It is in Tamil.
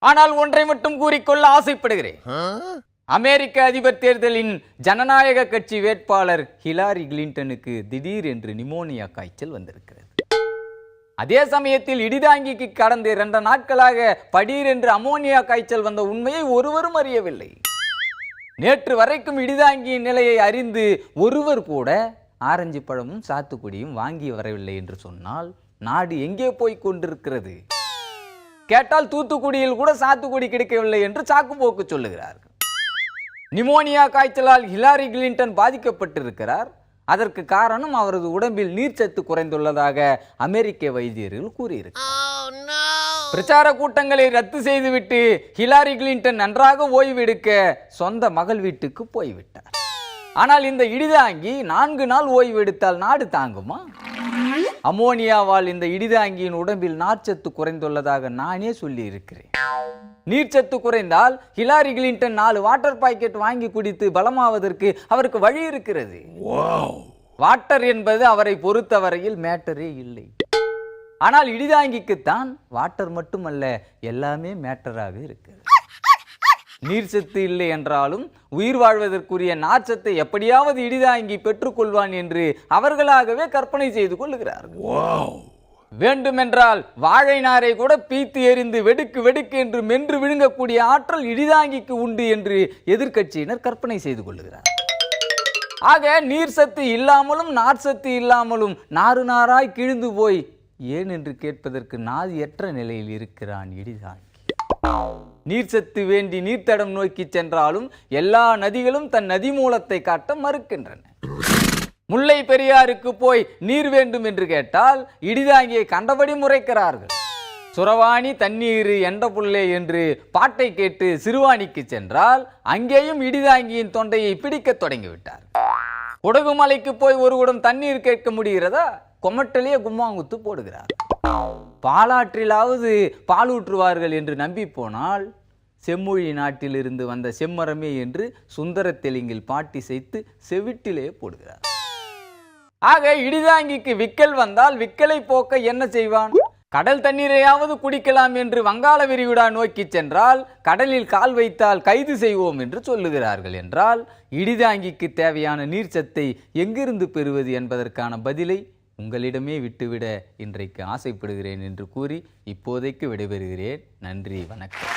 ஆனால் ஒன்றை மட்டும் கூறிக்கொள்ள ஆசைப்படுகிறேன். அமெரிக்க அதிபர் தேர்தலின் ஜனநாயக கட்சி வேட்பாளர் ஹிலாரி கிளின்டனுக்கு திடீர் என்று நிமோனியா காய்ச்சல் வந்திருக்கிறது. அதே சமயத்தில் இடிதாங்கிக்கு கடந்த 2 நாட்களாக படீர் என்று அமோனியா காய்ச்சல் வந்த உண்மையை ஒருவரும் அறியவில்லை. நேற்று வரைக்கும் இடிதாங்கியின் நிலையை அறிந்து ஒருவர் கூட ஆரஞ்சு பழமும் சாத்துக்குடியும் வாங்கி வரவில்லை என்று சொன்னால் நாடு எங்கே போய் கொண்டிருக்கிறது? கேட்டால் தூத்துக்குடியில் கூட சாத்துக்குடி கிடைக்கவில்லை என்று சாக்குப்போக்கு சொல்லுகிறார்கள். நிமோனியா காய்ச்சலால் ஹிலாரி கிளின்டன் பாதிக்கப்பட்டிருக்கிறார். அதற்கு காரணம் அவரது உடம்பில் நீர்ச்சத்து குறைந்துள்ளதாக அமெரிக்க வைத்தியர்கள் கூறியிருக்கிறார். பிரச்சார கூட்டங்களை ரத்து செய்துவிட்டு ஹிலாரி கிளின்டன் நன்றாக ஓய்வெடுக்க சொந்த மகள் வீட்டுக்கு போய்விட்டார். ஆனால் இந்த இடிதாங்கி 4 நாள் ஓய்வு எடுத்தால் நாடு தாங்குமா? அமோனியாவால் இந்த இடிதாங்கியின் உடம்பில் நார்ச்சத்து குறைந்துள்ளதாக நானே சொல்லி இருக்கிறேன். நீர்ச்சத்து குறைந்தால் ஹிலாரி கிளின்டன் 4 வாட்டர் பாக்கெட் வாங்கி குடித்து பலமாவதற்கு அவருக்கு வழி இருக்கிறது. வாட்டர் என்பது அவரை பொறுத்தவரையில் மேட்டரே இல்லை. ஆனால் இடிதாங்கிக்குத்தான் வாட்டர் மட்டுமல்ல, எல்லாமே மேட்டராக இருக்கிறது. நீர்ச்சத்து இல்லை என்றாலும் உயிர் வாழ்வதற்குரிய நார்ச்சத்தை எப்படியாவது இடிதாங்கி பெற்றுக்கொள்வான் என்று அவர்களாகவே கற்பனை செய்து கொள்ளுகிறார்கள். வேண்டுமென்றால் வாழை நாரை கூட பீத்து எறிந்து வெடுக்கு வெடுக்கு என்று மென்று விழுங்கக்கூடிய ஆற்றல் இடிதாங்கிக்கு உண்டு என்று எதிர்க்கட்சியினர் கற்பனை செய்து கொள்ளுகிறார். ஆக நீர் சத்து இல்லாமலும் நார்ச்சத்து இல்லாமலும் நாறு நாராய் கிழிந்து போய் ஏன் என்று கேட்பதற்கு நாதியற்ற நிலையில் இருக்கிறான் இடிதாங்கி. நீர்ச்சத்து வேண்டி நீர்த்தடம் நோக்கி சென்றாலும் எல்லா நதிகளும் தன் நதி மூலத்தை காட்ட மறுக்கின்றன. முல்லை பெரியாருக்கு போய் நீர் வேண்டும் என்று கேட்டால் இடிதாங்கியை கண்டபடி முறைக்கிறார்கள். சுரவாணி தண்ணீர் எண்ட புல்லே என்று பாட்டை கேட்டு சிறுவாணிக்கு சென்றால் அங்கேயும் இடிதாங்கியின் தொண்டையை பிடிக்க தொடங்கிவிட்டார். குடகுமலைக்கு போய் ஒரு குடம் தண்ணீர் கேட்க முடிகிறதா? கொமட்டிலேயே கும்மாங்குத்து போடுகிறார். பாலாற்றிலாவது பாலூற்றுவார்கள் என்று நம்பி போனால் செம்மொழி நாட்டிலிருந்து வந்த செம்மரமே என்று சுந்தர தெலுங்கில் பாட்டி செய்து செவிட்டிலே போடுகிறார். ஆக இடிதாங்கிக்கு விக்கல் வந்தால் விக்கலை போக்க என்ன செய்வான்? கடல் தண்ணீரையாவது குடிக்கலாம் என்று வங்காள விரிகுடா நோக்கி சென்றால் கடலில் கால் வைத்தால் கைது செய்வோம் என்று சொல்லுகிறார்கள். என்றால் இடிதாங்கிக்கு தேவையான நீர்ச்சத்தை எங்கிருந்து பெறுவது என்பதற்கான பதிலை உங்களிடமே விட்டுவிட இன்றைக்கு ஆசைப்படுகிறேன் என்று கூறி இப்போதைக்கு விடைபெறுகிறேன். நன்றி, வணக்கம்.